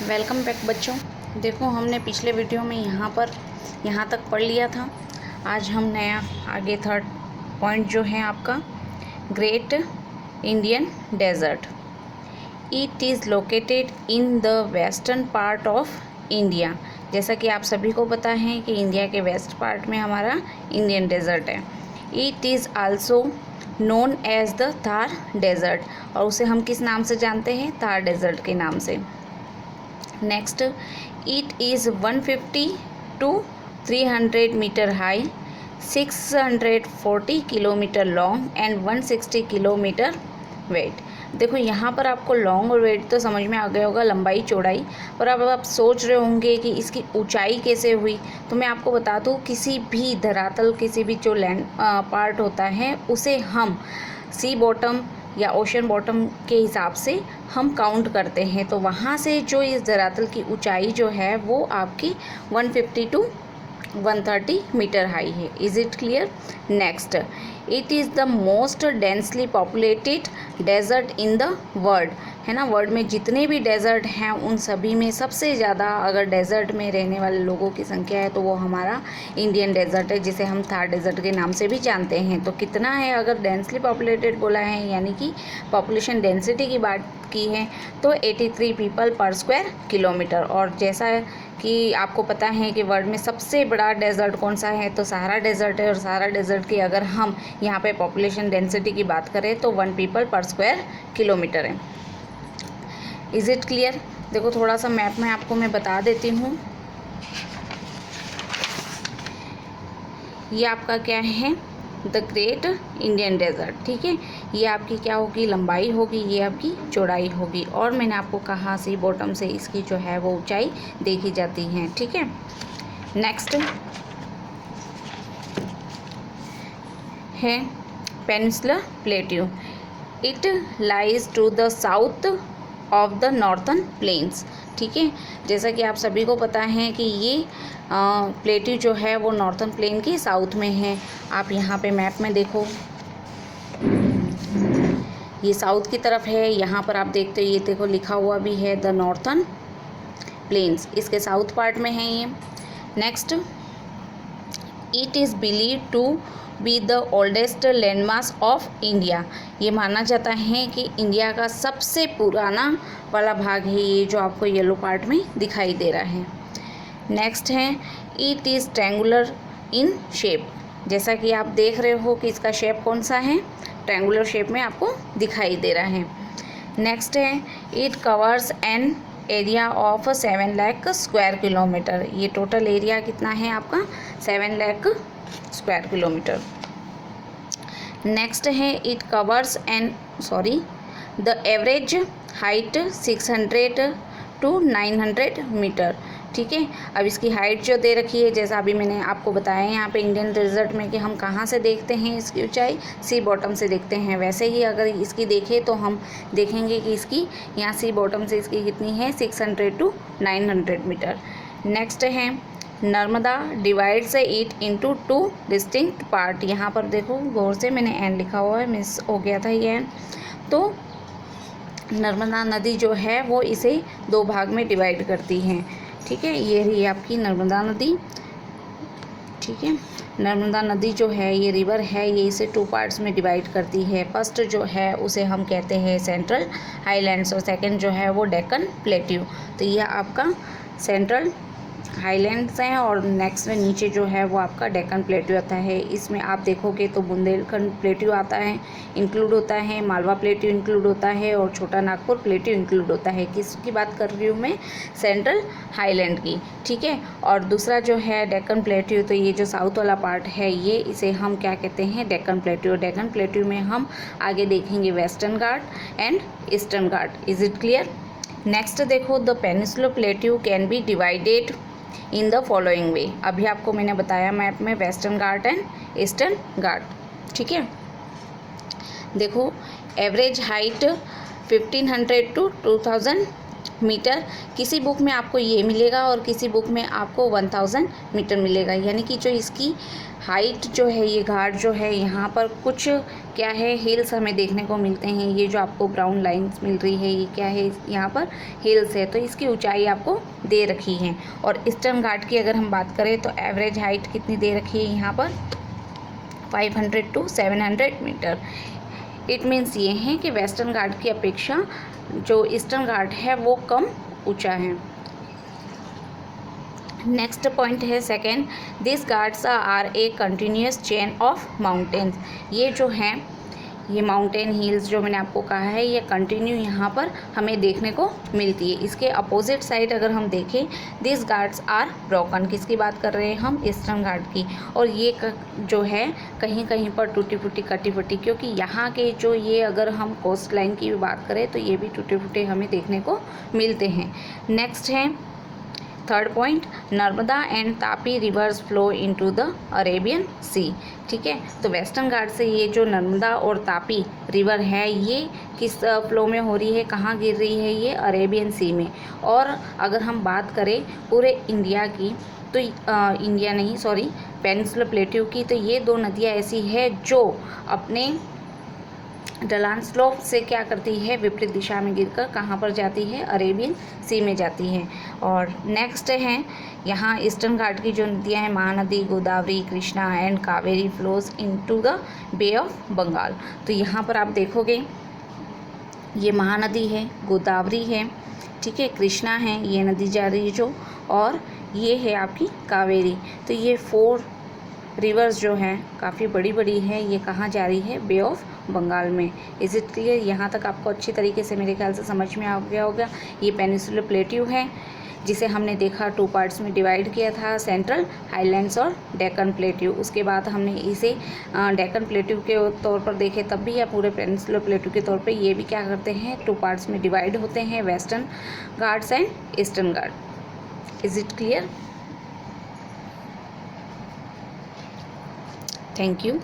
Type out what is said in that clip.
Welcome back बच्चों। देखो हमने पिछले वीडियो में यहाँ तक पढ़ लिया था। आज हम नया आगे थर्ड पॉइंट जो है आपका great Indian desert. It is located in the western part of India. जैसा कि आप सभी को पता है कि इंडिया के वेस्ट पार्ट में हमारा इंडियन डेजर्ट है। It is also known as the Thar desert, और उसे हम किस नाम से जानते हैं? थार डेजर्ट के नाम से। Next, it is 150 to 300 metre high, 640 kilometre long and 160 kilometre wide. देखो यहाँ पर आपको लॉन्ग और वेट तो समझ में आ गया होगा, लंबाई चौड़ाई, पर अब आप सोच रहे होंगे कि इसकी ऊंचाई कैसे हुई। तो मैं आपको बता दूँ, किसी भी धरातल, किसी भी जो लैंड पार्ट होता है उसे हम सी बॉटम या ओशन बॉटम के हिसाब से हम काउंट करते हैं। तो वहाँ से जो इस धरातल की ऊंचाई जो है वो आपकी 150 to 130 मीटर हाई है। Is it clear? Next, it is the most densely populated desert in the world. है ना, वर्ल्ड में जितने भी डेजर्ट हैं उन सभी में सबसे ज़्यादा अगर डेजर्ट में रहने वाले लोगों की संख्या है तो वो हमारा इंडियन डेजर्ट है, जिसे हम थार डेजर्ट के नाम से भी जानते हैं। तो कितना है? अगर डेंसली पॉपुलेटेड बोला है यानी कि पॉपुलेशन डेंसिटी की बात की है तो 83 पीपल पर स्क्वायर किलोमीटर। और जैसा कि आपको पता है कि वर्ल्ड में सबसे बड़ा डेजर्ट कौन सा है? तो सहारा डेजर्ट है। और सहारा डेजर्ट की अगर हम यहाँ पे पॉपुलेशन डेंसिटी की बात करें तो 1 पीपल पर स्क्वायर किलोमीटर है। Is it clear? देखो थोड़ा सा मैप में आपको मैं बता देती हूँ। ये आपका क्या है? The great Indian desert. ठीक है, ये आपकी क्या होगी? लंबाई होगी, ये आपकी चौड़ाई होगी। और मैंने आपको कहा सी बॉटम से इसकी जो है वो ऊंचाई देखी जाती है। ठीक है, नेक्स्ट है peninsular plateau. It lies to the south of the northern plains. ठीक है, जैसा कि आप सभी को पता है कि ये प्लेट्यू जो है वो नॉर्थर्न प्लेन के साउथ में है। आप यहाँ पे मैप में देखो, ये साउथ की तरफ है। यहाँ पर आप देखते हो, ये देखो लिखा हुआ भी है द नॉर्थर्न प्लेन्स, इसके साउथ पार्ट में है ये। Next, it is believe to be the oldest landmark of India. ये माना जाता है कि इंडिया का सबसे पुराना वाला भाग है ये, जो आपको येलो पार्ट में दिखाई दे रहा है। नेक्स्ट है, it is triangular in shape. जैसा कि आप देख रहे हो कि इसका शेप कौन सा है? ट्रायंगुलर शेप में आपको दिखाई दे रहा है। नेक्स्ट है, it covers an area of 7 lakh square kilometre. ये टोटल एरिया कितना है आपका? 7 लाख स्क्वायर किलोमीटर। नेक्स्ट है, it covers the average height 600 to 900 metre. ठीक है, अब इसकी हाइट जो दे रखी है, जैसा अभी मैंने आपको बताया यहाँ पे इंडियन डेजर्ट में कि हम कहाँ से देखते हैं इसकी ऊंचाई? सी बॉटम से देखते हैं। वैसे ही अगर इसकी देखें तो हम देखेंगे कि इसकी यहाँ सी बॉटम से इसकी कितनी है? 600 to 900 मीटर। नेक्स्ट है, Narmada divides it into 2 distinct part. यहाँ पर देखो गौर से, मैंने एंड लिखा हुआ है, मिस हो गया था ये एंड। तो नर्मदा नदी जो है वो इसे 2 भाग में डिवाइड करती है। ठीक है, ये रही आपकी नर्मदा नदी। ठीक है, नर्मदा नदी जो है ये रिवर है, ये इसे 2 पार्ट्स में डिवाइड करती है। फर्स्ट जो है उसे हम कहते हैं सेंट्रल हाईलैंड्स, और सेकंड जो है वो डेक्कन प्लेट्यू। तो ये आपका सेंट्रल हाईलैंड्स हैं और नेक्स्ट में नीचे जो है वो आपका डेक्कन प्लेट्यू आता है। इसमें आप देखोगे तो बुंदेलखंड प्लेट्यू आता है, इंक्लूड होता है, मालवा प्लेट्यू इंक्लूड होता है और छोटा नागपुर प्लेट्यू इंक्लूड होता है। किसकी बात कर रही हूँ मैं? सेंट्रल हाईलैंड की। ठीक है, और दूसरा जो है डेक्कन प्लेट्यू, तो ये जो साउथ वाला पार्ट है ये, इसे हम क्या कहते हैं? डेक्कन प्लेट्यू। डेक्कन प्लेट्यू में हम आगे देखेंगे Western Ghat and Eastern Ghat. Is it clear? Next देखो, the peninsular plateau can be divided in the following way. अभी आपको मैंने बताया मैप में Western Ghat and Eastern Ghat. ठीक है, देखो एवरेज हाइट 1500 to 2000 मीटर, किसी बुक में आपको ये मिलेगा और किसी बुक में आपको 1000 मीटर मिलेगा। यानी कि जो इसकी हाइट जो है, ये घाट जो है, यहाँ पर कुछ क्या है, हिल्स हमें देखने को मिलते हैं। ये जो आपको ब्राउन लाइंस मिल रही है, ये क्या है, यहाँ पर हिल्स है। तो इसकी ऊंचाई आपको दे रखी है। और ईस्टर्न घाट की अगर हम बात करें तो एवरेज हाइट कितनी दे रखी है यहाँ पर, 500 to 700 मीटर। इट मीन्स ये है कि वेस्टर्न घाट की अपेक्षा जो ईस्टर्न घाट है वो कम ऊंचा है। नेक्स्ट पॉइंट है second, this Ghats are a continuous chain of mountains. ये जो है, ये माउंटेन हिल्स जो मैंने आपको कहा है, ये कंटिन्यू यहाँ पर हमें देखने को मिलती है। इसके अपोजिट साइड अगर हम देखें, दिस घाट्स आर ब्रोकन। किसकी बात कर रहे हैं हम, ईस्टर्न घाट की। और ये जो है कहीं कहीं पर टूटी फूटी कटी फटी, क्योंकि यहाँ के जो ये अगर हम कोस्ट लाइन की भी बात करें तो ये भी टूटे फूटे हमें देखने को मिलते हैं। नेक्स्ट है third point, Narmada and Tapi rivers flow into the Arabian Sea. ठीक है, तो वेस्टर्न घाट से ये जो नर्मदा और तापी रिवर है, ये किस फ्लो में हो रही है, कहाँ गिर रही है, ये अरेबियन सी में। और अगर हम बात करें पूरे इंडिया की, तो इंडिया नहीं सॉरी पेनिनसुलर प्लेट्यू की, तो ये दो नदियाँ ऐसी है जो अपने ढलान स्लोप से क्या करती है, विपरीत दिशा में गिरकर कहाँ पर जाती है, अरेबियन सी में जाती है। और नेक्स्ट है यहाँ ईस्टर्न घाट की जो नदियाँ हैं, Mahanadi, Godavari, Krishna and Kaveri flows into the Bay of Bengal. तो यहाँ पर आप देखोगे ये महानदी है, गोदावरी है, ठीक है, कृष्णा है, ये नदी जा रही है जो, और ये है आपकी कावेरी। तो ये 4 रिवर्स जो हैं काफ़ी बड़ी बड़ी है, ये कहाँ जा रही है, बे ऑफ बंगाल में। Is it clear? यहाँ तक आपको अच्छी तरीके से मेरे ख्याल से समझ में आ गया होगा। ये पेनिनसुलर प्लेट्यू है जिसे हमने देखा 2 पार्ट्स में डिवाइड किया था, सेंट्रल हाईलैंड्स और डेक्कन प्लेट्यू। उसके बाद हमने इसे डेक्कन प्लेट्यू के तौर पर देखे तब भी, या पूरे पेनिनसुलर प्लेट्यू के तौर पे ये भी क्या करते हैं, 2 पार्ट्स में डिवाइड होते हैं, western Ghats and Eastern Ghat. Is it clear? Thank you.